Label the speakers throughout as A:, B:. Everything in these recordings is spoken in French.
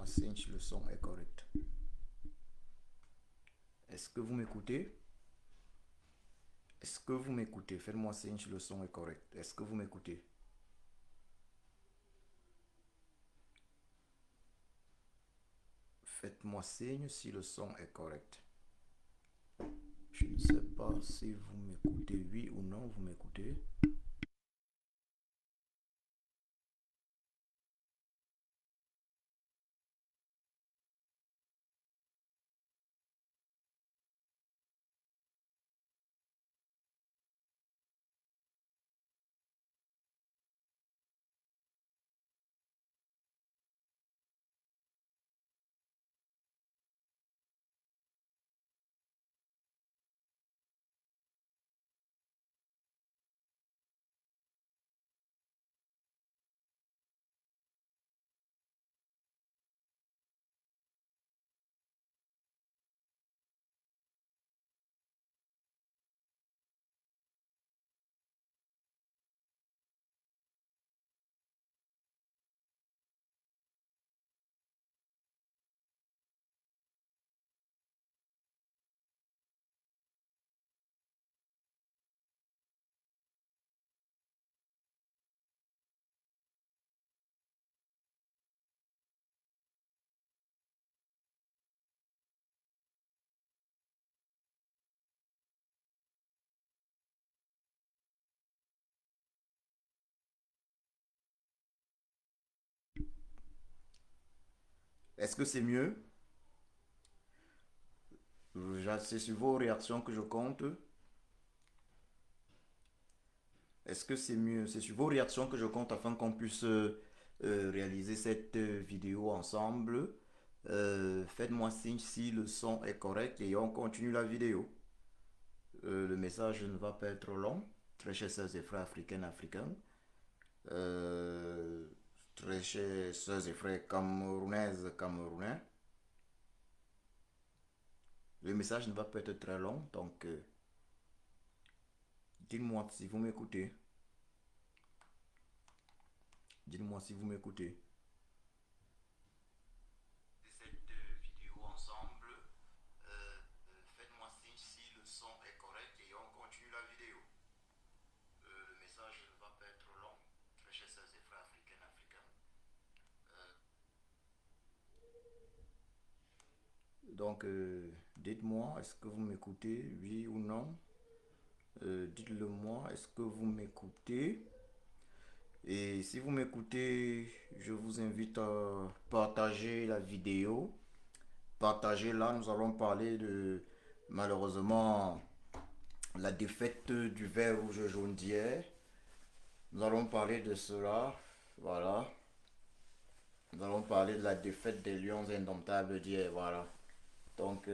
A: Faites-moi signe si le son est correct. Est-ce que vous m'écoutez? Est-ce que vous m'écoutez? Faites-moi signe si le son est correct. Est-ce que vous m'écoutez? Faites-moi signe si le son est correct. Je ne sais pas si vous m'écoutez, oui ou non, vous m'écoutez. Est-ce que c'est mieux? C'est sur vos réactions que je compte. Est-ce que c'est mieux? C'est sur vos réactions que je compte afin qu'on puisse réaliser cette vidéo ensemble. Faites-moi signe si le son est correct et on continue la vidéo. Le message ne va pas être long. Très chers sœurs et frères africaines, africains. Euh, Très chers sœurs et frères camerounaises, camerounais. Le message ne va pas être très long, donc dites-moi si vous m'écoutez. Dites-moi si vous m'écoutez. Cette vidéo ensemble. Faites-moi signe si le son est correct et on continue la vidéo. Le message ne va pas être long. Très chers sœurs et frères africaines, africains. Donc, dites-moi, est-ce que vous m'écoutez, oui ou non? Dites-le moi, est-ce que vous m'écoutez? Et si vous m'écoutez, je vous invite à partager la vidéo. Partager là, nous allons parler de malheureusement la défaite du vert rouge jaune d'hier. Nous allons parler de cela. Voilà. Nous allons parler de la défaite des Lions indomptables d'hier. Voilà. Donc,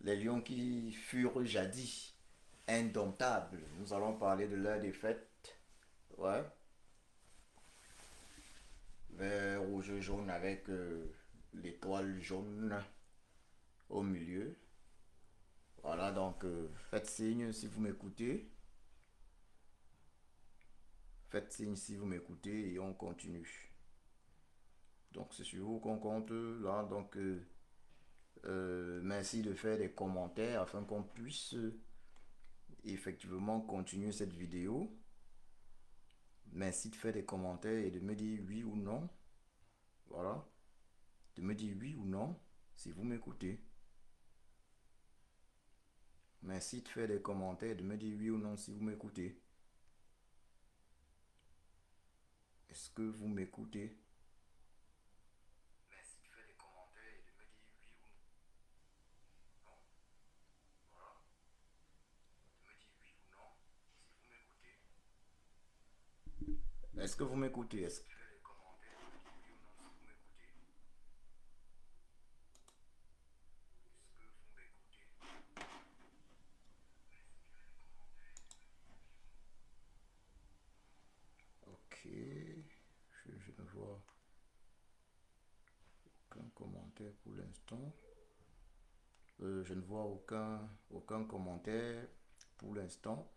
A: les Lions qui furent jadis indomptables. Nous allons parler de leur défaite. Ouais. Vert, rouge, jaune avec l'étoile jaune au milieu. Voilà, donc faites signe si vous m'écoutez. Faites signe si vous m'écoutez et on continue. Donc c'est sur vous qu'on compte là. Donc merci de faire des commentaires afin qu'on puisse effectivement continuer cette vidéo. Merci de faire des commentaires et de me dire oui ou non. Voilà. De me dire oui ou non si vous m'écoutez. Merci de faire des commentaires et de me dire oui ou non si vous m'écoutez. Est-ce que vous m'écoutez? Merci de faire des commentaires et de me dire oui ou non. Voilà. De me dire oui ou non si vous m'écoutez. Est-ce que vous m'écoutez? Est-ce que les commentaires de me dire oui ou non si vous m'écoutez? Est-ce que vous m'écoutez? Ok. Je ne vois aucun commentaire pour l'instant. Je ne vois aucun commentaire pour l'instant.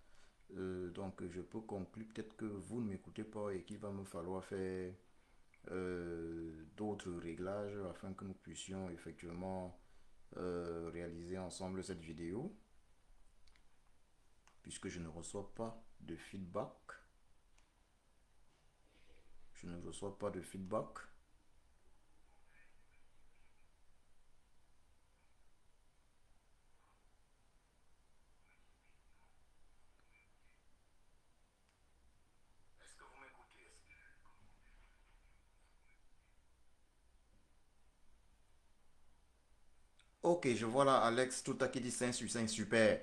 A: Donc je peux conclure peut-être que vous ne m'écoutez pas et qu'il va me falloir faire d'autres réglages afin que nous puissions effectivement réaliser ensemble cette vidéo, puisque je ne reçois pas de feedback. Je ne reçois pas de feedback. Est-ce que vous m'écoutez? Ok, je vois là Alex Touta qui dit 5 sur 5, super.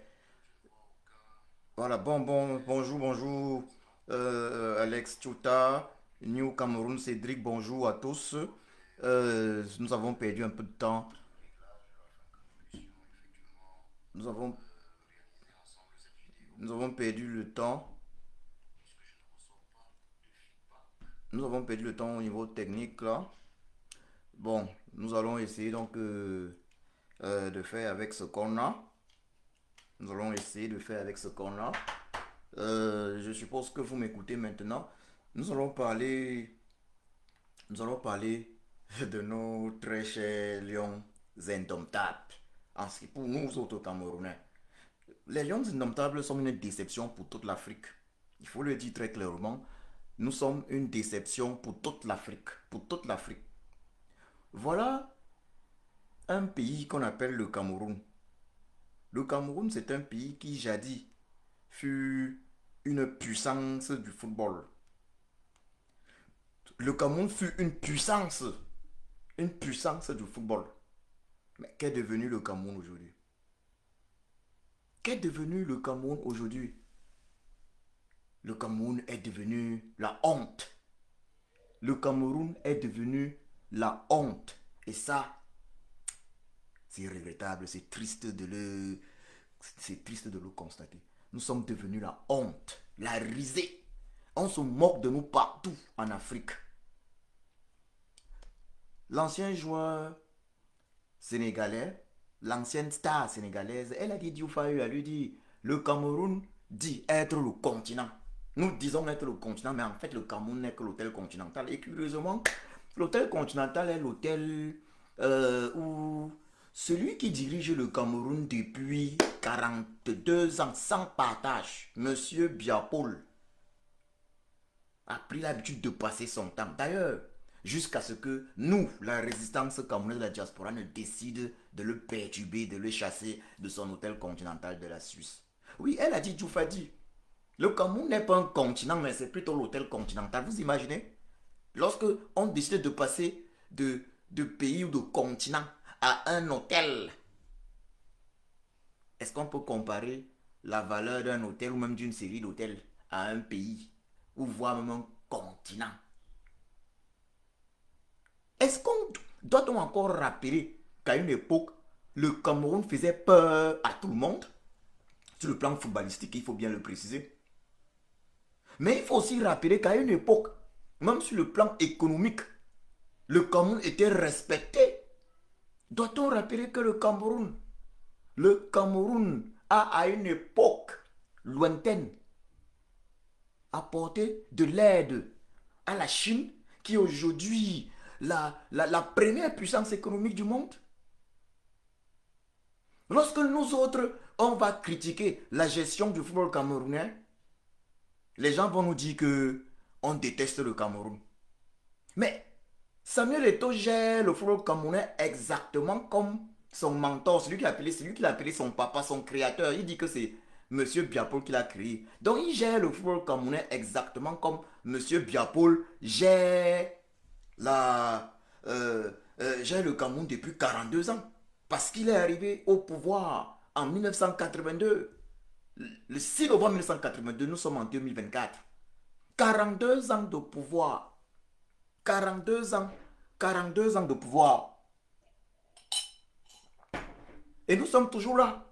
A: Voilà, bonjour, bonjour. Alex Touta, New Cameroun, Cédric, bonjour à tous. Nous avons perdu un peu de temps. Nous avons, nous avons perdu le temps. Nous avons perdu le temps au niveau technique là. Bon, nous allons essayer donc de faire avec ce qu'on a. Nous allons essayer de faire avec ce qu'on a. Je suppose que vous m'écoutez maintenant. Nous allons parler, nous allons parler de nos très chers lions indomptables. En ce qui pour nous autres Camerounais, les lions indomptables sont une déception pour toute l'Afrique. Il faut le dire très clairement. Nous sommes une déception pour toute l'Afrique. Pour toute l'Afrique. Voilà un pays qu'on appelle le Cameroun. Le Cameroun, c'est un pays qui jadis fut une puissance du football. Le Cameroun fut une puissance du football. Mais qu'est devenu le Cameroun aujourd'hui? Qu'est devenu le Cameroun aujourd'hui? Le Cameroun est devenu la honte. Le Cameroun est devenu la honte. Et ça, c'est regrettable, c'est triste de le constater. Nous sommes devenus la honte, la risée. On se moque de nous partout en Afrique. L'ancien joueur sénégalais, l'ancienne star sénégalaise, elle a dit, Diouf-Fayu a lui dit, le Cameroun dit être le continent. Nous disons être le continent, mais en fait le Cameroun n'est que l'hôtel continental. Et curieusement, l'hôtel continental est l'hôtel où celui qui dirige le Cameroun depuis 42 ans sans partage, Monsieur Biapol, a pris l'habitude de passer son temps. D'ailleurs, jusqu'à ce que nous, la résistance camerounaise de la diaspora, ne décide de le perturber, de le chasser de son hôtel continental de la Suisse. Oui, elle a dit, Diouf a dit, le Cameroun n'est pas un continent, mais c'est plutôt l'hôtel continental. Vous imaginez? Lorsque on décide de passer de pays ou de continent à un hôtel, est-ce qu'on peut comparer la valeur d'un hôtel ou même d'une série d'hôtels à un pays ou voire même un continent? Est-ce qu'on doit-on encore rappeler qu'à une époque, le Cameroun faisait peur à tout le monde sur le plan footballistique, il faut bien le préciser. Mais il faut aussi rappeler qu'à une époque, même sur le plan économique, le Cameroun était respecté. Doit-on rappeler que le Cameroun a à une époque lointaine apporté de l'aide à la Chine, qui est aujourd'hui la première puissance économique du monde? Lorsque nous autres, on va critiquer la gestion du football camerounais, les gens vont nous dire que on déteste le Cameroun. Mais Samuel Eto'o gère le football camerounais exactement comme son mentor, celui qui l'a appelé son papa, son créateur. Il dit que c'est Monsieur Biapol qui l'a créé. Donc il gère le football camerounais exactement comme Monsieur Biapol la, gère le Cameroun depuis 42 ans. Parce qu'il est arrivé au pouvoir en 1982. Le 6 novembre 1982, nous sommes en 2024. 42 ans de pouvoir. 42 ans. 42 ans de pouvoir. Et nous sommes toujours là.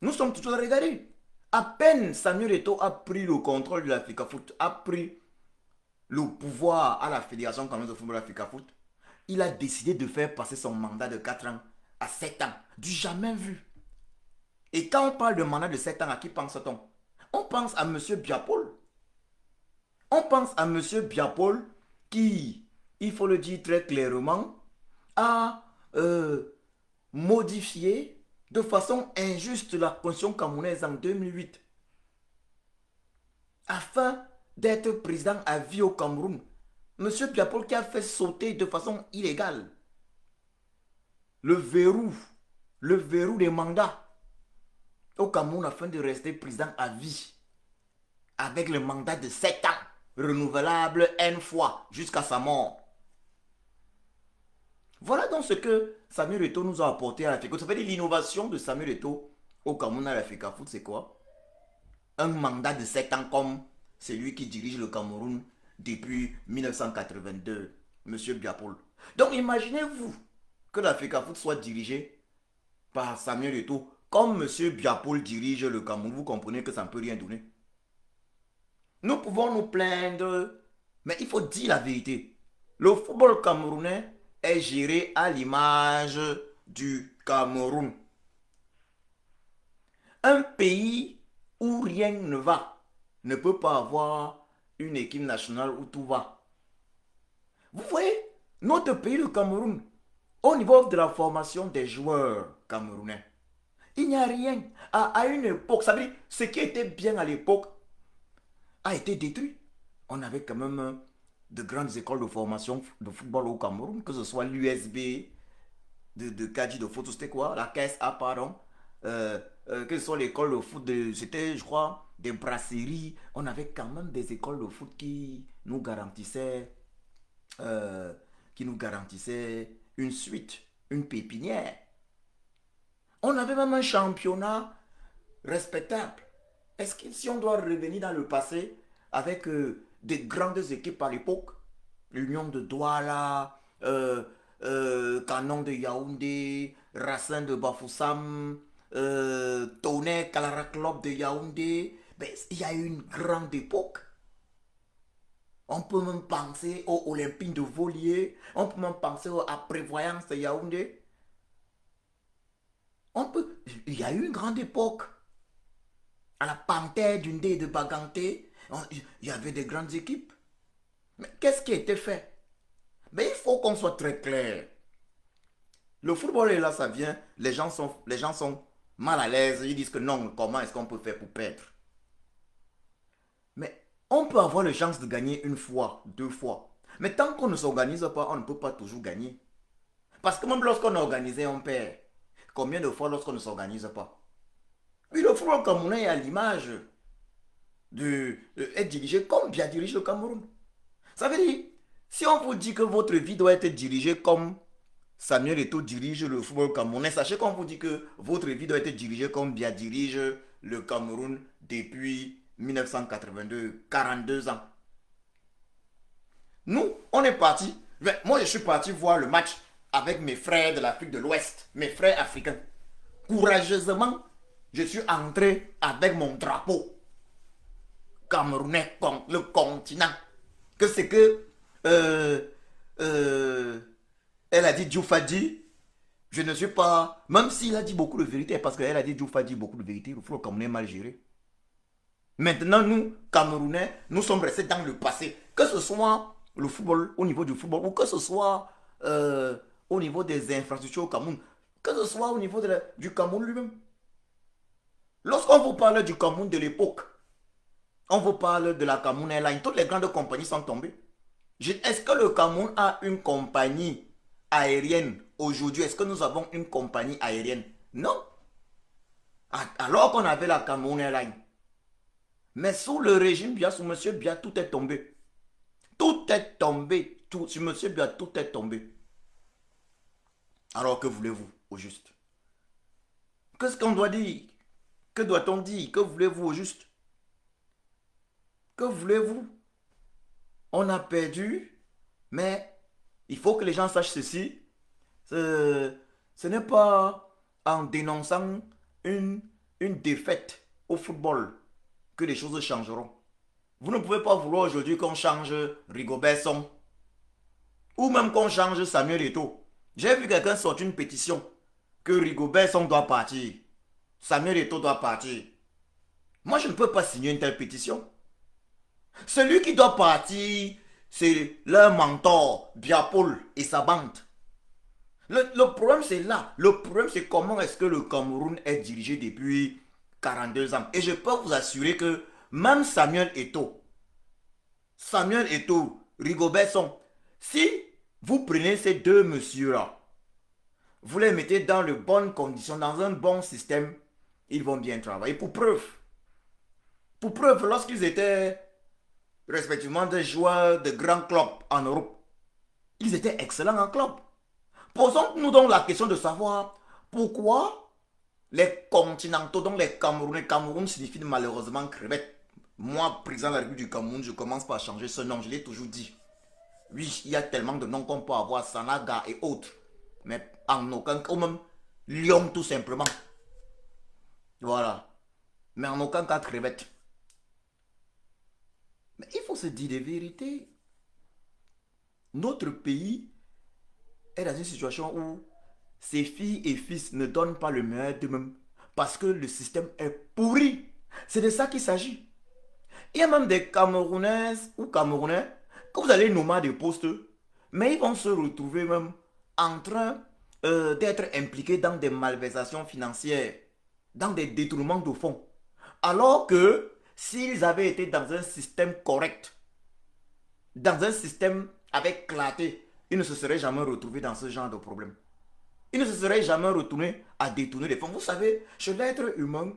A: Nous sommes toujours à regarder. À peine Samuel Eto'o a pris le contrôle de l'Africa Foot, a pris le pouvoir à la Fédération camerounaise de football Africa Foot, il a décidé de faire passer son mandat de 4 ans à 7 ans. Du jamais vu. Et quand on parle de mandat de 7 ans, à qui pense-t-on? On pense à M. Biapol. On pense à M. Biapol qui, il faut le dire très clairement, a modifié de façon injuste la constitution camerounaise en 2008 afin d'être président à vie au Cameroun. Monsieur Biapol qui a fait sauter de façon illégale le verrou des mandats au Cameroun afin de rester président à vie avec le mandat de 7 ans, renouvelable N fois jusqu'à sa mort. Voilà donc ce que Samuel Eto'o nous a apporté à l'Afrique. Ça veut dire l'innovation de Samuel Eto'o au Cameroun à l'Africa Foot, c'est quoi? Un mandat de 7 ans comme celui qui dirige le Cameroun depuis 1982, Monsieur Biapol. Donc imaginez-vous que l'Africa Foot soit dirigé par Samuel Eto'o comme Monsieur Biapol dirige le Cameroun. Vous comprenez que ça ne peut rien donner. Nous pouvons nous plaindre, mais il faut dire la vérité. Le football camerounais est géré à l'image du Cameroun. Un pays où rien ne va ne peut pas avoir une équipe nationale où tout va. Vous voyez, notre pays, le Cameroun, au niveau de la formation des joueurs camerounais, il n'y a rien. À une époque, ça veut dire, ce qui était bien à l'époque a été détruit. On avait quand même de grandes écoles de formation de football au Cameroun, que ce soit l'USB, de Kadji de foot, c'était quoi? La KSA, pardon. Que ce soit l'école de foot, c'était, je crois, des brasseries. On avait quand même des écoles de foot qui nous garantissaient une suite, une pépinière. On avait même un championnat respectable. Est-ce que si on doit revenir dans le passé avec des grandes équipes à l'époque, l'Union de Douala, Canon de Yaoundé, Racine de Bafoussam, Tonnerre Calara Club de Yaoundé, ben, il y a eu une grande époque. On peut même penser aux Olympiques de Volier, on peut même penser à Prévoyance de Yaoundé. Il y a eu une grande époque. À la Panthère d'Undé de Baganté, il y avait des grandes équipes. Mais qu'est-ce qui a été fait? Mais il faut qu'on soit très clair. Le football est là, ça vient, les gens sont mal à l'aise, ils disent que non, comment est-ce qu'on peut faire pour perdre? Mais on peut avoir la chance de gagner une fois, 2 fois. Mais tant qu'on ne s'organise pas, on ne peut pas toujours gagner. Parce que même lorsqu'on est organisé, on perd. Combien de fois lorsqu'on ne s'organise pas? Oui, le football camerounais est à l'image est dirigé comme bien dirige le Cameroun. Ça veut dire, si on vous dit que votre vie doit être dirigée comme Samuel Eto'o dirige le football camerounais, sachez qu'on vous dit que votre vie doit être dirigée comme bien dirige le Cameroun depuis 1982, 42 ans. Nous, on est parti. Moi, je suis parti voir le match avec mes frères de l'Afrique de l'Ouest, mes frères africains. Courageusement, je suis entré avec mon drapeau camerounais contre le continent. Que c'est que elle a dit Dioufadi. Je ne suis pas, même s'il a dit beaucoup de vérité, parce qu'elle a dit Dioufadi beaucoup de vérité, le football camerounais est mal géré. Maintenant, nous, Camerounais, nous sommes restés dans le passé. Que ce soit le football, au niveau du football, ou que ce soit au niveau des infrastructures au Cameroun, que ce soit au niveau du Cameroun lui-même. Lorsqu'on vous parle du Cameroun de l'époque, on vous parle de la Cameroun Airlines, toutes les grandes compagnies sont tombées. Est-ce que le Cameroun a une compagnie aérienne aujourd'hui? Est-ce que nous avons une compagnie aérienne? Non. Alors qu'on avait la Cameroun Airlines. Mais sous le régime Biya, sous M. Biya, tout est tombé. Tout est tombé. Sur M. Biya, tout est tombé. Alors que voulez-vous au juste? Qu'est-ce qu'on doit dire? Que doit-on dire? Que voulez-vous au juste? Que voulez-vous? On a perdu, mais il faut que les gens sachent ceci. Ce n'est pas en dénonçant une défaite au football que les choses changeront. Vous ne pouvez pas vouloir aujourd'hui qu'on change Rigobert Song ou même qu'on change Samuel Eto'o. J'ai vu quelqu'un sortir une pétition que Rigobert Song doit partir, Samuel Eto'o doit partir. Moi, je ne peux pas signer une telle pétition. Celui qui doit partir, c'est leur mentor, Biapol et sa bande. Le problème, c'est là. Le problème, c'est comment est-ce que le Cameroun est dirigé depuis 42 ans. Et je peux vous assurer que même Samuel Eto'o, Rigobert Song, si vous prenez ces deux messieurs-là, vous les mettez dans de bonnes conditions, dans un bon système, ils vont bien travailler. Pour preuve, lorsqu'ils étaient respectivement des joueurs de grands clubs en Europe, ils étaient excellents en club. Posons-nous donc la question de savoir pourquoi les continentaux, donc les Camerounais, Cameroun signifie malheureusement crevette. Moi, président de la République du Cameroun, je commence par changer ce nom, je l'ai toujours dit. Oui, il y a tellement de noms qu'on peut avoir, Sanaga et autres. Mais en aucun cas, ou même Lyon tout simplement. Voilà. Mais en aucun cas crevette. Mais il faut se dire des vérités. Notre pays est dans une situation où ses filles et fils ne donnent pas le meilleur d'eux-mêmes parce que le système est pourri. C'est de ça qu'il s'agit. Il y a même des Camerounaises ou Camerounais que vous allez nommer à des postes, mais ils vont se retrouver même en train d'être impliqués dans des malversations financières, dans des détournements de fonds. Alors que s'ils avaient été dans un système correct, dans un système avec clarté, ils ne se seraient jamais retrouvés dans ce genre de problème. Ils ne se seraient jamais retournés à détourner des fonds. Vous savez, chez l'être humain,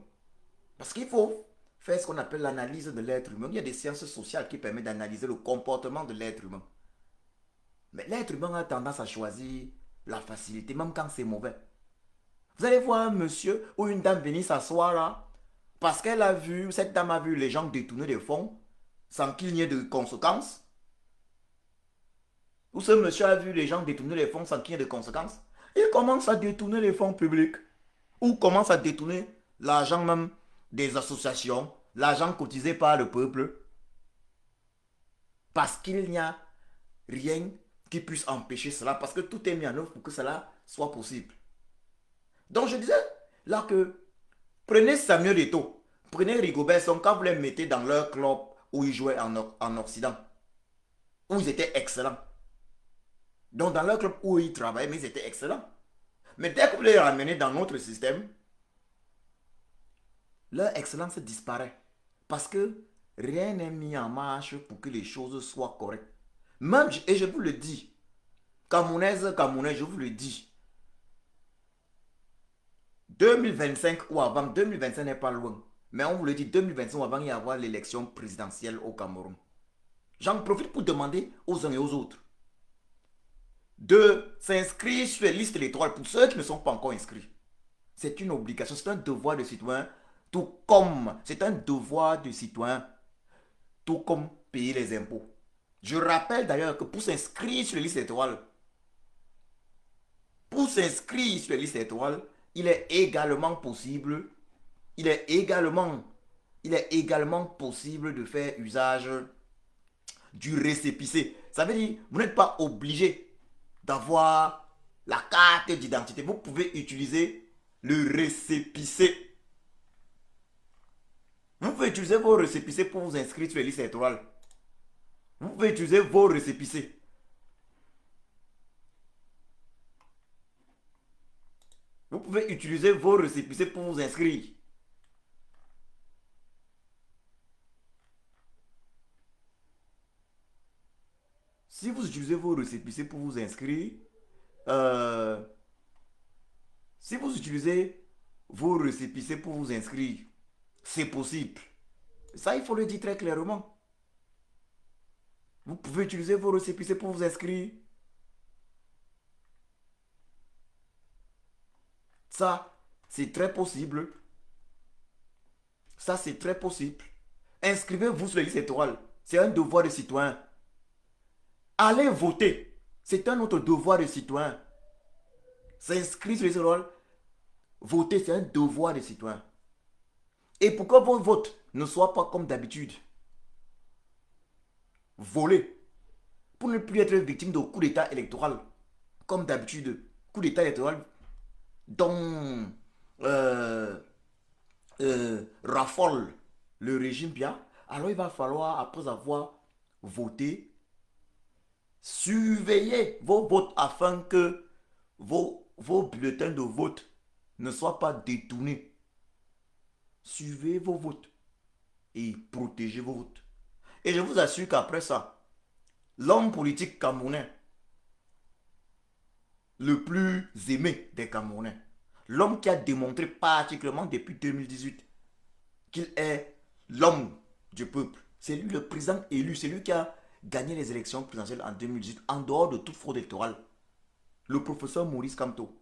A: parce qu'il faut faire ce qu'on appelle l'analyse de l'être humain. Il y a des sciences sociales qui permettent d'analyser le comportement de l'être humain. Mais l'être humain a tendance à choisir la facilité, même quand c'est mauvais. Vous allez voir un monsieur ou une dame venir s'asseoir là, parce qu'elle a vu, cette dame a vu les gens détourner des fonds, sans qu'il n'y ait de conséquences. Ou ce monsieur a vu les gens détourner les fonds sans qu'il y ait de conséquences. Il commence à détourner les fonds publics. Ou commence à détourner l'argent même des associations, l'argent cotisé par le peuple, parce qu'il n'y a rien qui puisse empêcher cela, parce que tout est mis en œuvre pour que cela soit possible. Donc je disais là que prenez Samuel Eto'o, prenez Rigobert Song, quand vous les mettez dans leur club où ils jouaient en Occident, où ils étaient excellents. Donc dans leur club où ils travaillaient, mais ils étaient excellents. Mais dès que vous les ramenez dans notre système, leur excellence disparaît. Parce que rien n'est mis en marche pour que les choses soient correctes. Même, et je vous le dis, Camerounaise, Camerounais, je vous le dis, 2025 ou avant, 2025 n'est pas loin. Mais on vous le dit, 2025 ou avant, il y avoir l'élection présidentielle au Cameroun. J'en profite pour demander aux uns et aux autres de s'inscrire sur les listes électorales pour ceux qui ne sont pas encore inscrits. C'est une obligation, c'est un devoir de citoyen, tout comme c'est un devoir de citoyen, tout comme payer les impôts. Je rappelle d'ailleurs que pour s'inscrire sur les listes étoiles, il est également possible, il est également, il est également possible de faire usage du récépissé. Ça veut dire, vous n'êtes pas obligé d'avoir la carte d'identité. Vous pouvez utiliser le récépissé. Vous pouvez utiliser vos récépissés pour vous inscrire sur les listes électorales. Vous pouvez utiliser vos récépissés. Vous pouvez utiliser vos récépissés pour vous inscrire. Si vous utilisez vos récépissés pour vous inscrire, euh, si vous utilisez vos récépissés pour vous inscrire, c'est possible. Ça, il faut le dire très clairement. Vous pouvez utiliser vos récépissés pour vous inscrire. Ça, c'est très possible. Ça, c'est très possible. Inscrivez-vous sur les listes électorales. C'est un devoir de citoyen. Allez voter. C'est un autre devoir de citoyen. S'inscrire sur les listes électorales. Voter, c'est un devoir de citoyen. Et pour que votre vote ne soit pas comme d'habitude, volé, pour ne plus être victime de coup d'état électoral, comme d'habitude, coup d'état électoral dont raffole le régime bien, alors il va falloir, après avoir voté, Surveillez vos votes afin que vos bulletins de vote ne soient pas détournés. Surveillez vos votes et protégez vos votes. Et je vous assure qu'après ça, l'homme politique camerounais, le plus aimé des Camerounais, l'homme qui a démontré particulièrement depuis 2018 qu'il est l'homme du peuple, c'est lui le président élu, c'est lui qui a gagné les élections présidentielles en 2018 en dehors de toute fraude électorale, le professeur Maurice Kamto.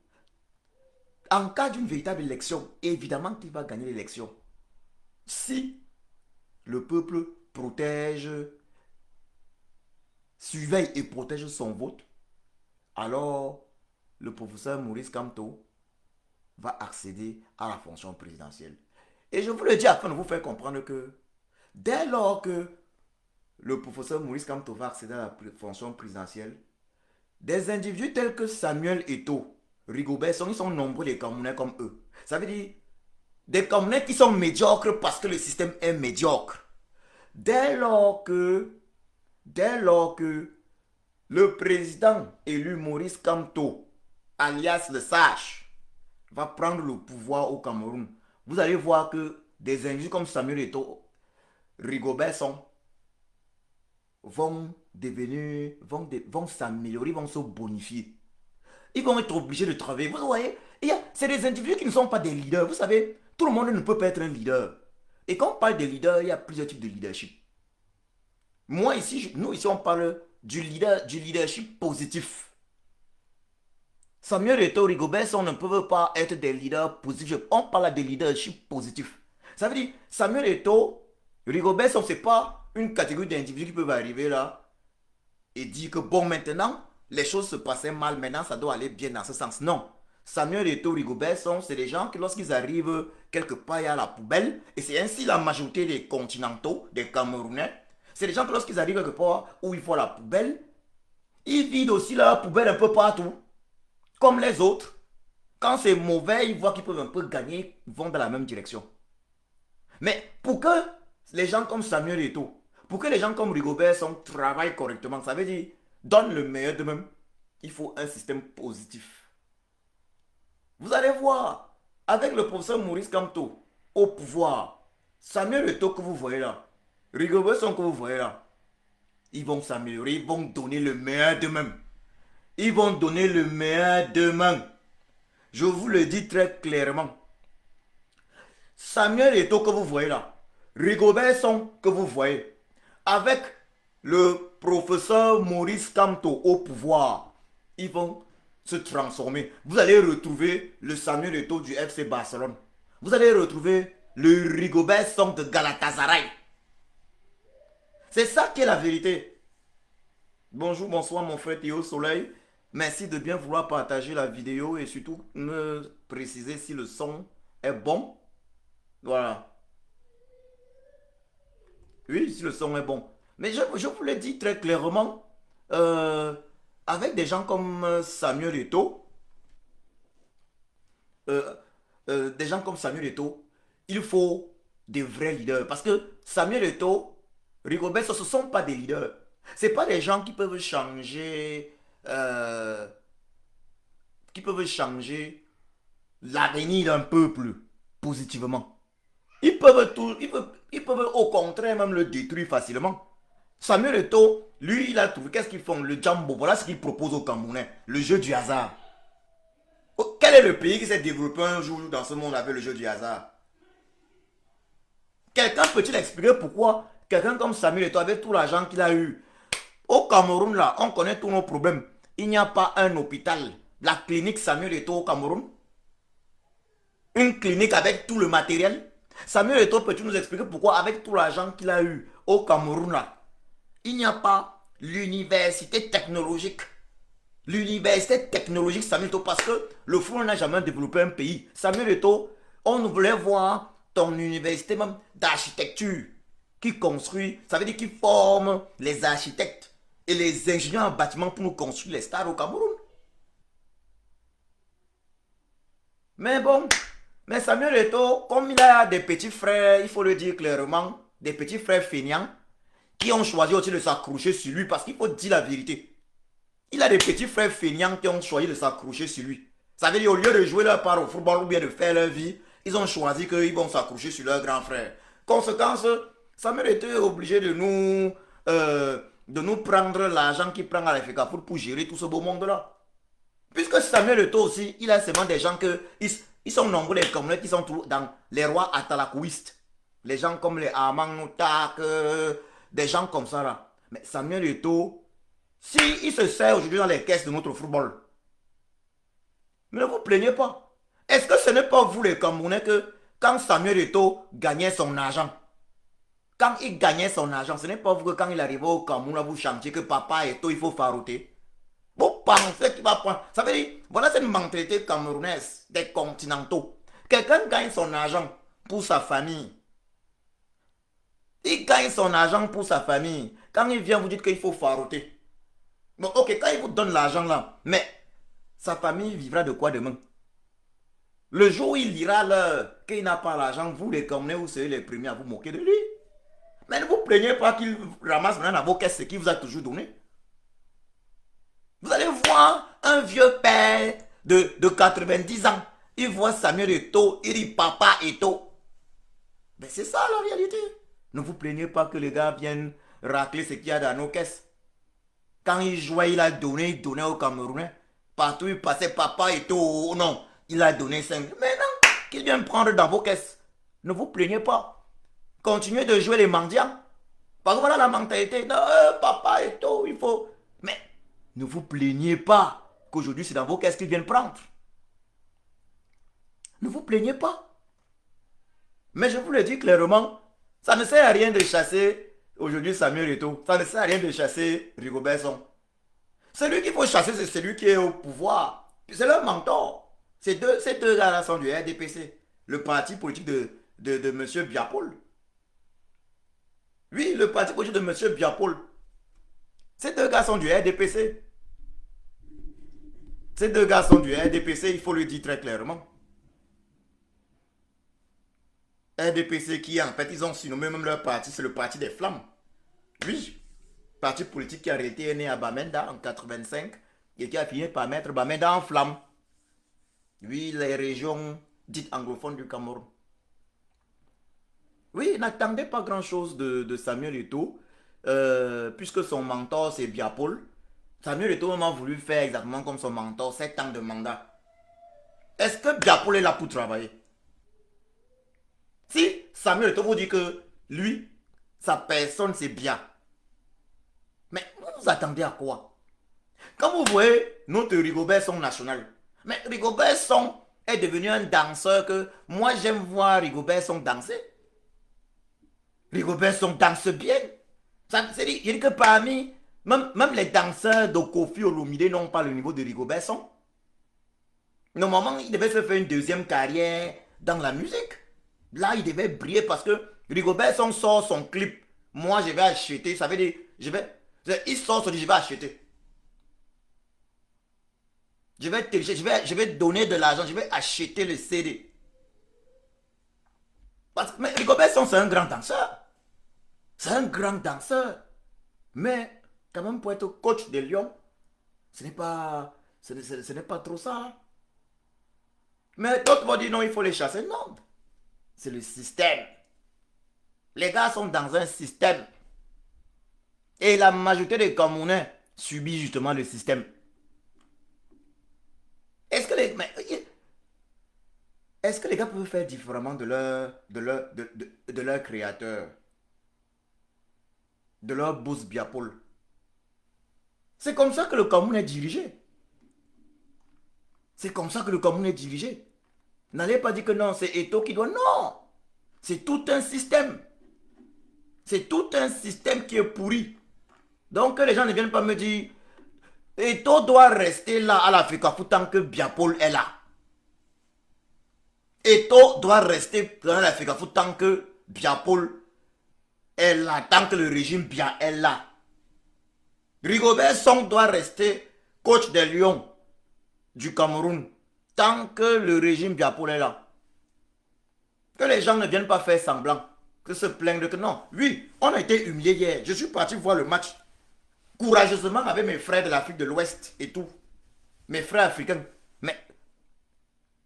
A: En cas d'une véritable élection, évidemment qu'il va gagner l'élection. Si le peuple protège, surveille et protège son vote, alors le professeur Maurice Kamto va accéder à la fonction présidentielle. Et je vous le dis afin de vous faire comprendre que dès lors que le professeur Maurice Kamto va accéder à la fonction présidentielle, des individus tels que Samuel Eto'o, Rigobert Song, ils sont nombreux des Camerounais comme eux. Ça veut dire des Camerounais qui sont médiocres parce que le système est médiocre. Dès lors que le président élu Maurice Kamto, alias le Sage, va prendre le pouvoir au Cameroun, vous allez voir que des individus comme Samuel Eto'o, Rigobert Song vont s'améliorer, vont se bonifier. Ils vont être obligés de travailler. Vous voyez, c'est des individus qui ne sont pas des leaders. Vous savez, tout le monde ne peut pas être un leader. Et quand on parle de leader, il y a plusieurs types de leadership. Nous ici, on parle du leadership positif. Samuel Eto'o, Rigobert Song ne peuvent pas être des leaders positifs. On parle de leadership positif. Ça veut dire, Samuel Eto'o, Rigobert Song, ce n'est pas une catégorie d'individus qui peuvent arriver là et dire que bon, maintenant, les choses se passaient mal, maintenant ça doit aller bien dans ce sens. Non. Samuel Eto'o, Rigobert Song, c'est des gens qui lorsqu'ils arrivent quelque part, il y a la poubelle, et c'est ainsi la majorité des continentaux, des Camerounais, c'est des gens qui lorsqu'ils arrivent quelque part où il faut la poubelle, ils vident aussi la poubelle un peu partout, comme les autres. Quand c'est mauvais, ils voient qu'ils peuvent un peu gagner, ils vont dans la même direction. Mais pour que les gens comme Samuel Eto'o, pour que les gens comme Rigobert Song travaillent correctement, ça veut dire donnent le meilleur d'eux-mêmes, il faut un système positif. Vous allez voir, avec le professeur Maurice Kamto au pouvoir, Samuel Eto'o que vous voyez là, Rigobert Song que vous voyez là, ils vont s'améliorer, ils vont donner le meilleur d'eux-mêmes. Ils vont donner le meilleur d'eux-mêmes. Je vous le dis très clairement. Samuel Eto'o que vous voyez là, Rigobert Song que vous voyez, avec le professeur Maurice Kamto au pouvoir, ils vont se transformer. Vous allez retrouver le Samuel Eto'o du FC Barcelone. Vous allez retrouver le Rigobert Song de Galatasaray. C'est ça qui est la vérité. Bonjour, bonsoir mon frère Théo Soleil. Merci de bien vouloir partager la vidéo et surtout me préciser si le son est bon. Voilà. Oui, si le son est bon. Mais je vous l'ai dit très clairement, avec des gens comme Samuel Eto'o, des gens comme Samuel Eto'o, il faut des vrais leaders. Parce que Samuel Eto'o, Rigobert, ce ne sont pas des leaders. Ce ne sont pas des gens qui peuvent changer l'avenir d'un peuple positivement. Ils peuvent au contraire même le détruire facilement. Samuel Eto'o, lui, il a trouvé, qu'est-ce qu'ils font? Le Jambo, voilà ce qu'ils proposent aux Camerounais, le jeu du hasard. Oh, quel est le pays qui s'est développé un jour dans ce monde avec le jeu du hasard? Quelqu'un peut-il expliquer pourquoi quelqu'un comme Samuel Eto'o, avec tout l'argent qu'il a eu, au Cameroun là, on connaît tous nos problèmes. Il n'y a pas un hôpital, la clinique Samuel Eto'o au Cameroun? Une clinique avec tout le matériel? Samuel Eto'o, peux-tu nous expliquer pourquoi avec tout l'argent qu'il a eu au Cameroun là, il n'y a pas l'université technologique? L'université technologique Samuel Eto'o, parce que le fond n'a jamais développé un pays. Samuel Eto'o, on voulait voir ton université même d'architecture qui construit, ça veut dire qui forme les architectes et les ingénieurs en bâtiment pour nous construire les stades au Cameroun. Mais bon, mais Samuel Eto'o, comme il a des petits frères, il faut le dire clairement, des petits frères feignants, qui ont choisi aussi de s'accrocher sur lui parce qu'il faut dire la vérité. Il a des petits frères feignants qui ont choisi de s'accrocher sur lui. Ça veut dire, au lieu de jouer leur part au football ou bien de faire leur vie, ils ont choisi qu'ils vont s'accrocher sur leur grand frère. Conséquence, Samuel était obligé de nous prendre l'argent qu'il prend à la FK pour gérer tout ce beau monde-là. Puisque Samuel Eto'o aussi, il a seulement des gens que... Ils sont nombreux, les communautés qui sont dans les rois atalakouistes. Les gens comme les Amang Tak, des gens comme ça là. Mais Samuel Eto'o, si il se sert aujourd'hui dans les caisses de notre football, mais ne vous plaignez pas. Est-ce que ce n'est pas vous les Camerounais que quand Samuel Eto'o gagnait son argent, quand il gagnait son argent, ce n'est pas vous que quand il arrivait au Cameroun, vous chantiez que papa Eto'o, il faut farouter. Vous pensez qu'il va prendre... Ça veut dire, voilà cette mentalité camerounaise des continentaux. Quelqu'un gagne son argent pour sa famille. Il gagne son argent pour sa famille. Quand il vient, vous dites qu'il faut farouter. Bon, ok, quand il vous donne l'argent là, mais sa famille vivra de quoi demain? Le jour où il dira qu'il n'a pas l'argent, vous les Camerounais, vous serez les premiers à vous moquer de lui. Mais ne vous plaignez pas qu'il ramasse maintenant dans vos caisses ce qu'il vous a toujours donné. Vous allez voir un vieux père de 90 ans. Il voit Samuel Eto'o, il dit papa Eto'o. Mais c'est ça la réalité. Ne vous plaignez pas que les gars viennent racler ce qu'il y a dans nos caisses. Quand il jouait, il donnait aux Camerounais. Partout il passait papa Eto'o. Non, il a donné 5. Maintenant, qu'il vient prendre dans vos caisses. Ne vous plaignez pas. Continuez de jouer les mendiants. Parce que voilà la mentalité. Non, papa Eto'o, il faut... Mais ne vous plaignez pas qu'aujourd'hui c'est dans vos caisses qu'ils viennent prendre. Ne vous plaignez pas. Mais je vous le dis clairement, ça ne sert à rien de chasser aujourd'hui Samuel Eto'o. Ça ne sert à rien de chasser Rigobert Song. Celui qu'il faut chasser, c'est celui qui est au pouvoir. C'est leur mentor. Ces deux gars-là sont du RDPC, le parti politique de M. Biapol. Oui, le parti politique de M. Biapol. Ces deux gars sont du RDPC. Ces deux gars sont du RDPC, il faut le dire très clairement. RDPC qui en fait, ils ont surnommé même leur parti, c'est le parti des flammes. Oui, parti politique qui en réalité est né à Bamenda en 85 et qui a fini par mettre Bamenda en flamme. Oui, les régions dites anglophones du Cameroun. Oui, n'attendez pas grand-chose de Samuel Eto'o, puisque son mentor c'est Biapol. Samuel Eto'o a voulu faire exactement comme son mentor, 7 ans de mandat. Est-ce que Biapol est là pour travailler? Si Samuel Eto'o vous dit que lui, sa personne c'est bien, mais vous attendez à quoi? Quand vous voyez notre Rigobert Song national, mais Rigobert Song est devenu un danseur que moi j'aime voir Rigobert Song danser. Rigobert Song danse bien. C'est-à-dire, il y a que parmi, même les danseurs de Kofi Olomide n'ont pas le niveau de Rigobert Song. Normalement, il devait se faire une deuxième carrière dans la musique. Là, il devait briller parce que Rigobert Song sort son clip. Moi, je vais acheter. Ça veut dire, il sort son dit, je vais acheter. Je vais donner de l'argent. Je vais acheter le CD. Mais Rigobert Song, c'est un grand danseur. C'est un grand danseur. Mais, quand même, pour être coach de Lyon, ce n'est pas trop ça. Mais d'autres vont dire non, il faut les chasser. Non. C'est le système. Les gars sont dans un système. Et la majorité des Camerounais subit justement le système. Est-ce que les gars peuvent faire différemment de leur créateur, de leur boss Biapol? C'est comme ça que le Cameroun est dirigé. C'est comme ça que le Cameroun est dirigé. N'allez pas dire que non, c'est Eto'o qui doit... Non. C'est tout un système. C'est tout un système qui est pourri. Donc que les gens ne viennent pas me dire Eto'o doit rester là à l'Afrique tant que Biapol est là. Eto'o doit rester dans l'Afrique tant que Biapol est là, tant que le régime bien est là. Rigobert Song doit rester coach des Lions du Cameroun tant que le régime Biapol est là. Que les gens ne viennent pas faire semblant, que se plaindre que non. Oui, on a été humilié hier. Je suis parti voir le match. courageusement avec mes frères de l'Afrique de l'Ouest et tout. Mes frères africains. Mais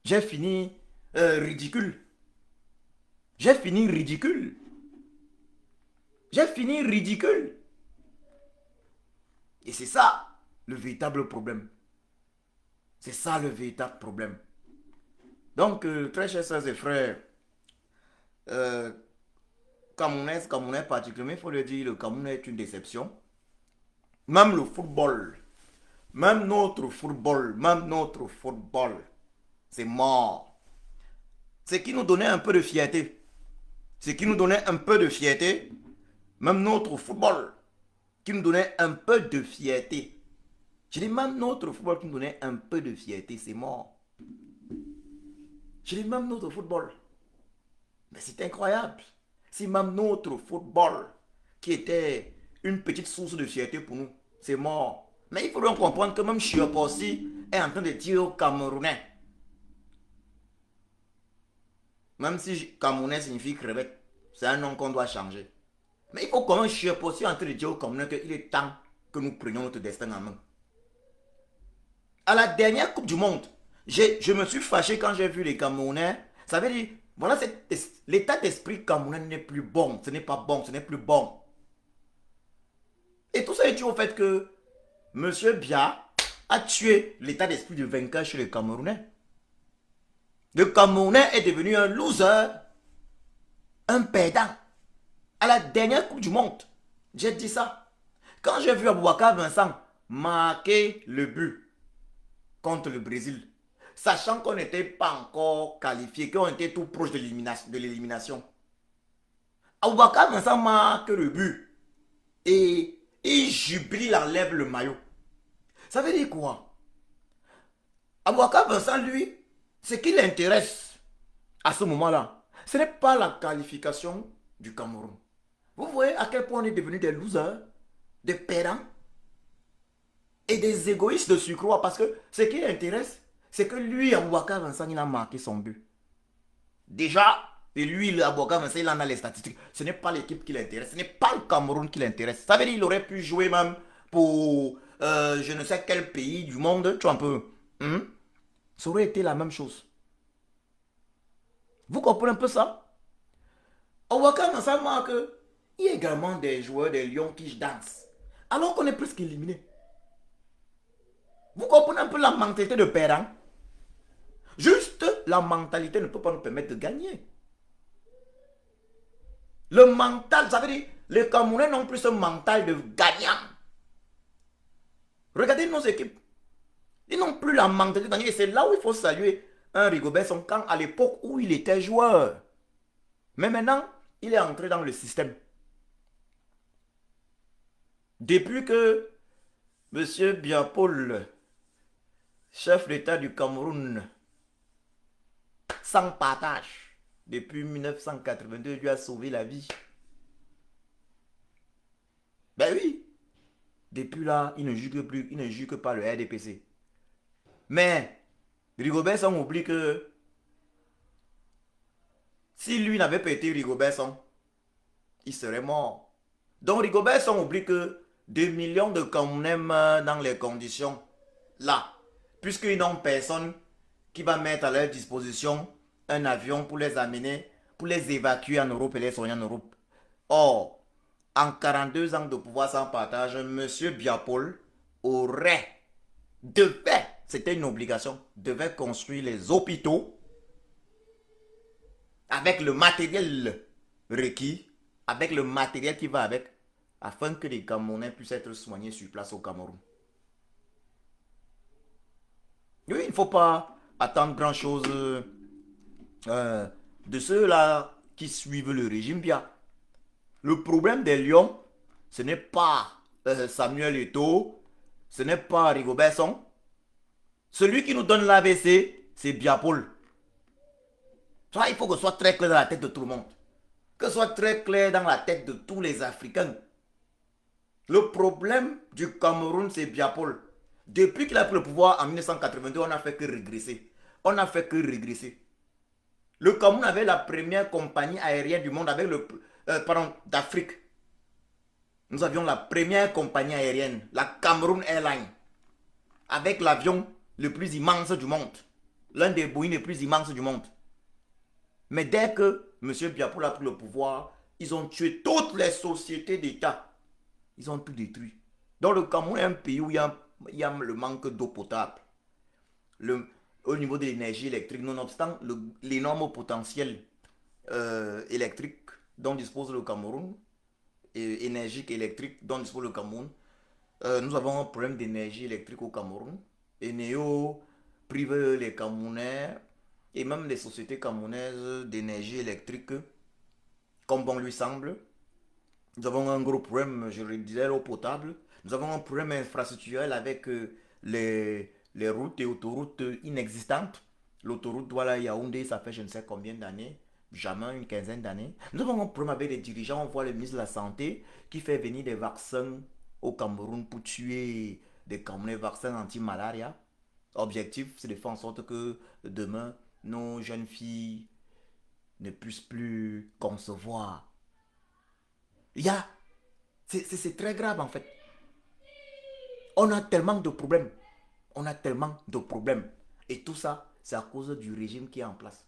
A: j'ai fini ridicule. J'ai fini ridicule. J'ai fini ridicule. Et c'est ça le véritable problème. C'est ça le véritable problème. Donc, très chers sœurs et frères, euh, Camerounais particulièrement, il faut le dire, le Cameroun est une déception. Même le football, même notre football, c'est mort. Ce qui nous donnait un peu de fierté, ce qui nous donnait un peu de fierté, même notre football, qui nous donnait un peu de fierté. Je dis même notre football qui nous donnait un peu de fierté, c'est mort. Je dis même notre football. Mais c'est incroyable. Si même notre football, qui était une petite source de fierté pour nous, c'est mort. Mais il faut donc comprendre que même Chiopossi est en train de dire aux Camerounais. Même si Camerounais signifie crevette, c'est un nom qu'on doit changer. Mais il faut quand même Chiopossi est en train de dire aux Camerounais qu'il est temps que nous prenions notre destin en main. À la dernière Coupe du Monde, je me suis fâché quand j'ai vu les Camerounais. Ça veut dire, voilà, l'état d'esprit camerounais n'est plus bon. Ce n'est pas bon, ce n'est plus bon. Et tout ça est dû au fait que M. Biya a tué l'état d'esprit de vainqueur chez les Camerounais. Le Camerounais est devenu un loser, un perdant. À la dernière Coupe du Monde, j'ai dit ça. Quand j'ai vu Aboubakar Vincent marquer le but contre le Brésil, sachant qu'on n'était pas encore qualifié, qu'on était tout proche de l'élimination. Aboubakar Vincent marque le but et il jubile, il enlève le maillot. Ça veut dire quoi? Aboubakar Vincent, lui, ce qui l'intéresse à ce moment-là, ce n'est pas la qualification du Cameroun. Vous voyez à quel point on est devenu des losers, des perdants et des égoïstes de surcroît, parce que ce qui l'intéresse, c'est que lui, Aboubakar Vincent, il a marqué son but. Déjà, et lui, Aboubakar Vincent, il en a les statistiques. Ce n'est pas l'équipe qui l'intéresse, ce n'est pas le Cameroun qui l'intéresse. Ça veut dire qu'il aurait pu jouer même pour je ne sais quel pays du monde, tu vois un peu. Ça aurait été la même chose. Vous comprenez un peu ça? Aboubakar Vincent marque, il y a également des joueurs des Lions qui dansent, alors qu'on est presque éliminé. Vous comprenez un peu la mentalité de perdant? Juste la mentalité ne peut pas nous permettre de gagner. Le mental, ça veut dire, les Camerounais n'ont plus ce mental de gagnant. Regardez nos équipes. Ils n'ont plus la mentalité de gagner. Et c'est là où il faut saluer un Rigobert Song à l'époque où il était joueur. Mais maintenant, il est entré dans le système. Depuis que M. Biya-Paul, chef d'État du Cameroun, sans partage, depuis 1982, lui a sauvé la vie. Ben oui. Depuis là, il ne juge plus, il ne juge que par le RDPC. Mais Rigobert Song oublie que si lui n'avait pas été Rigobert Song, il serait mort. Donc Rigobert Song oublie que 2 millions de Camerounais meurent dans les conditions là, puisqu'ils n'ont personne qui va mettre à leur disposition un avion pour les amener, pour les évacuer en Europe et les soigner en Europe. Or, en 42 ans de pouvoir sans partage, M. Biya-Paul c'était une obligation, devait construire les hôpitaux avec le matériel requis, avec le matériel qui va avec, afin que les Camerounais puissent être soignés sur place au Cameroun. Oui, il ne faut pas attendre grand-chose de ceux-là qui suivent le régime Biya. Le problème des Lions, ce n'est pas Samuel Eto'o, ce n'est pas Rigobert Song. Celui qui nous donne l'AVC, c'est Biya-Paul. Il faut que ce soit très clair dans la tête de tout le monde. Que ce soit très clair dans la tête de tous les Africains. Le problème du Cameroun, c'est Biya-Paul. Depuis qu'il a pris le pouvoir en 1982, on n'a fait que régresser. On n'a fait que régresser. Le Cameroun avait la première compagnie aérienne du monde avec d'Afrique. Nous avions la première compagnie aérienne, la Cameroon Airlines, avec l'avion le plus immense du monde. L'un des Boeing les plus immenses du monde. Mais dès que M. Biapoul a pris le pouvoir, ils ont tué toutes les sociétés d'État. Ils ont tout détruit. Donc le Cameroun est un pays où il y a le manque d'eau potable. Au niveau de l'énergie électrique, nonobstant l'énorme potentiel électrique dont dispose le Cameroun, et énergique électrique dont dispose le Cameroun, nous avons un problème d'énergie électrique au Cameroun. Eneo prive les Camerounais et même les sociétés camerounaises d'énergie électrique comme bon lui semble. Nous avons un gros problème, je le disais, l'eau potable. Nous avons un problème infrastructurel avec les routes et autoroutes inexistantes. L'autoroute Douala-Yaoundé, ça fait je ne sais combien d'années, jamais une quinzaine d'années. Nous avons un problème avec les dirigeants. On voit le ministre de la Santé qui fait venir des vaccins au Cameroun pour tuer des Camerounais, vaccins anti-malaria. Objectif, c'est de faire en sorte que demain, nos jeunes filles ne puissent plus concevoir. Il y a c'est très grave en fait. On a tellement de problèmes. On a tellement de problèmes. Et tout ça, c'est à cause du régime qui est en place.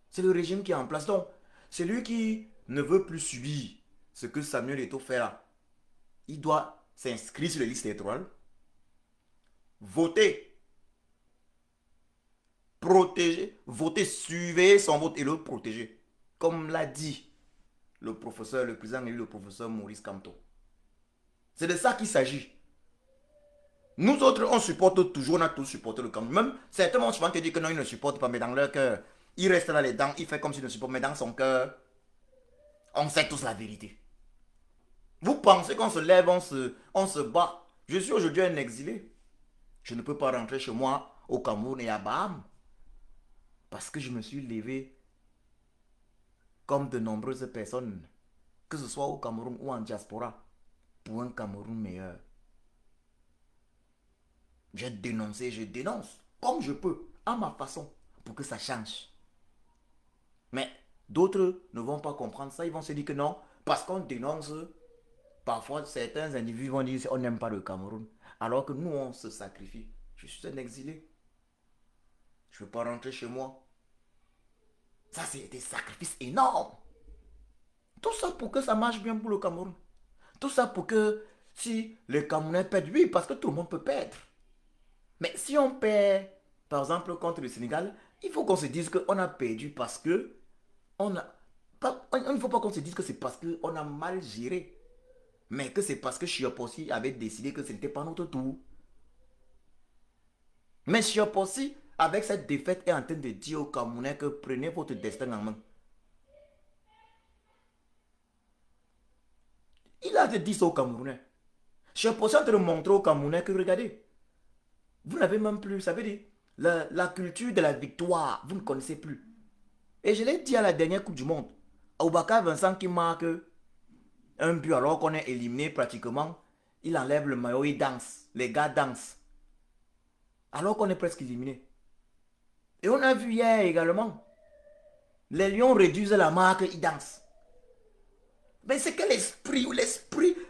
A: C'est le régime qui est en place. Donc, celui qui ne veut plus subir ce que Samuel Eto'o fait là, il doit s'inscrire sur les listes électorales, voter, protéger, voter, suivre son vote et le protéger. Comme l'a dit le professeur, le président élu, le professeur Maurice Kamto. C'est de ça qu'il s'agit. Nous autres, on supporte toujours, on a tous supporté le Cameroun. Même certains vont souvent te dire que non, ils ne supportent pas, mais dans leur cœur, il reste là les dents, il fait comme s'il ne supporte, mais dans son cœur, on sait tous la vérité. Vous pensez qu'on se lève, on se bat. Je suis aujourd'hui un exilé. Je ne peux pas rentrer chez moi au Cameroun et à Baham. Parce que je me suis levé comme de nombreuses personnes, que ce soit au Cameroun ou en diaspora, pour un Cameroun meilleur. J'ai dénoncé, je dénonce, comme je peux, à ma façon, pour que ça change. Mais d'autres ne vont pas comprendre ça, ils vont se dire que non, parce qu'on dénonce, parfois certains individus vont dire on n'aime pas le Cameroun, alors que nous on se sacrifie. Je suis un exilé, je ne veux pas rentrer chez moi. Ça c'est des sacrifices énormes. Tout ça pour que ça marche bien pour le Cameroun. Tout ça pour que si les Camerounais perdent, oui, parce que tout le monde peut perdre. Mais si on perd, par exemple, contre le Sénégal, il faut qu'on se dise qu'on a perdu parce que on a. Il ne faut pas qu'on se dise que c'est parce qu'on a mal géré. Mais que c'est parce que Chiapossi avait décidé que ce n'était pas notre tour. Mais Chiapossi, avec cette défaite, est en train de dire aux Camerounais que prenez votre destin en main. Il a dit ça aux Camerounais. Chiapossi est en train de montrer aux Camerounais que regardez, vous n'avez même plus, ça veut dire, la culture de la victoire, vous ne connaissez plus. Et je l'ai dit à la dernière Coupe du Monde. Aubaka Vincent qui marque un but alors qu'on est éliminé pratiquement. Il enlève le maillot, il danse. Les gars dansent. Alors qu'on est presque éliminé. Et on a vu hier également. Les Lions réduisent la marque, ils dansent. Mais c'est que l'esprit.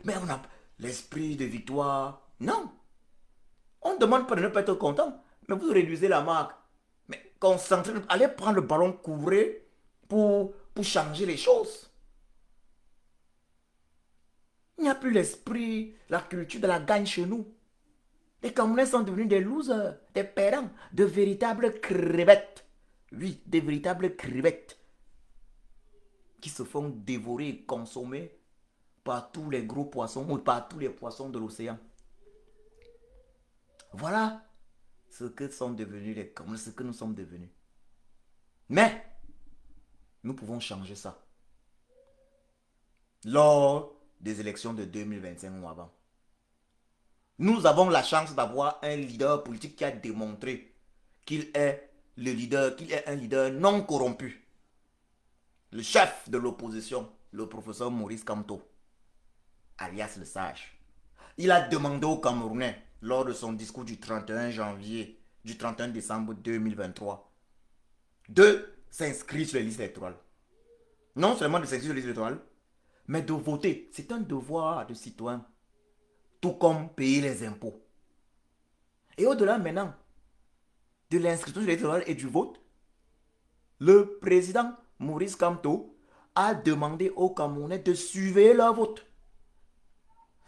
A: Mais on a l'esprit de victoire. Non. On ne demande pas de ne pas être content. Mais vous réduisez la marque. Mais concentrez, allez prendre le ballon, couvrez pour changer les choses. Il n'y a plus l'esprit, la culture de la gagne chez nous. Les Camerounais sont devenus des losers, des perdants, de véritables crevettes. Oui, des véritables crevettes qui se font dévorer et consommer par tous les gros poissons ou par tous les poissons de l'océan. Voilà ce que sont devenus les Camerounais, ce que nous sommes devenus. Mais, nous pouvons changer ça. Lors des élections de 2025 ou avant. Nous avons la chance d'avoir un leader politique qui a démontré qu'il est le leader, qu'il est un leader non corrompu. Le chef de l'opposition, le professeur Maurice Kamto, alias le sage. Il a demandé aux Camerounais, lors de son discours du 31 janvier, du 31 décembre 2023, de s'inscrire sur les listes électorales. Non seulement de s'inscrire sur les listes électorales, Mais de voter, c'est un devoir de citoyen. Tout comme payer les impôts. Et au-delà maintenant de l'inscription électorale et du vote, le président Maurice Kamto a demandé aux Camerounais de suivre leur vote.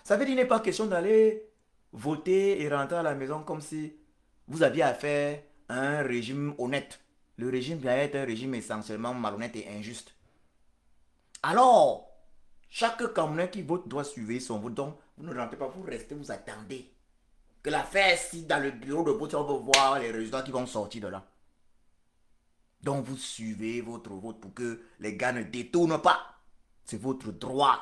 A: Ça veut dire qu'il n'est pas question d'aller voter et rentrer à la maison comme si vous aviez affaire à un régime honnête. Le régime vient être un régime essentiellement malhonnête et injuste. Alors, chaque Camerounais qui vote doit suivre son vote. Donc, vous ne rentrez pas, vous restez, vous attendez. Que l'affaire, si dans le bureau de vote, on veut voir les résultats qui vont sortir de là. Donc, vous suivez votre vote pour que les gars ne détournent pas. C'est votre droit.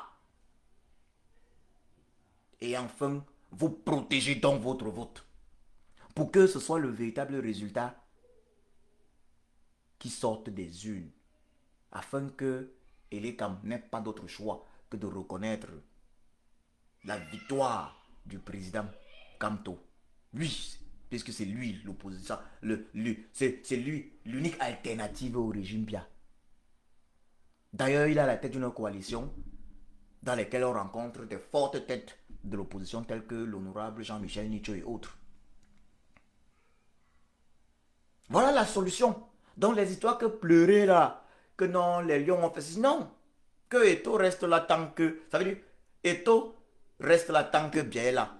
A: Et enfin, vous protégez donc votre vote. Pour que ce soit le véritable résultat qui sorte des urnes. Afin que Elekam n'ait pas d'autre choix que de reconnaître la victoire du président Kamto. Lui, puisque c'est lui l'opposition, c'est lui l'unique alternative au régime Bia. D'ailleurs, il a la tête d'une coalition dans laquelle on rencontre des fortes têtes de l'opposition telles que l'honorable Jean-Michel Nicho et autres. Voilà la solution. Donc les histoires que pleurer là, que non, les lions ont fait ceci, non. Que Eto reste là tant que... Ça veut dire, Eto reste là tant que bien est là.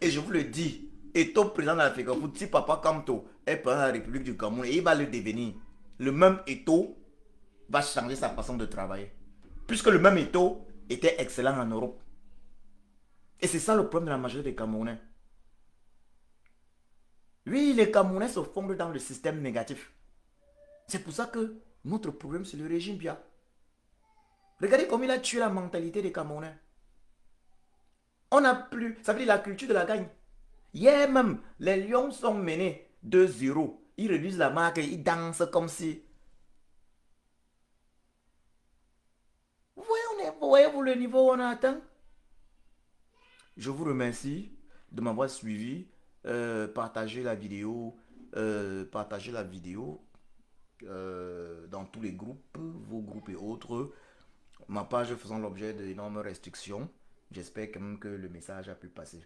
A: Et je vous le dis, Eto président de la FECAFOOT, si Papa Kamto est président de la République du Cameroun, et il va le devenir, le même Eto va changer sa façon de travailler. Puisque le même Eto était excellent en Europe. Et c'est ça le problème de la majorité des Camerounais. Oui, les Camerounais se fondent dans le système négatif. C'est pour ça que notre problème, c'est le régime Bia. Regardez comme il a tué la mentalité des Camerounais. On n'a plus, ça veut dire la culture de la gagne. Hier même, les Lions sont menés 2-0. Ils réduisent la marque et ils dansent comme si... Voyez-vous le niveau où on a atteint? Je vous remercie de m'avoir suivi. Partagez la vidéo. Partagez la vidéo dans tous les groupes, vos groupes et autres. Ma page faisant l'objet d'énormes restrictions. J'espère quand même que le message a pu passer.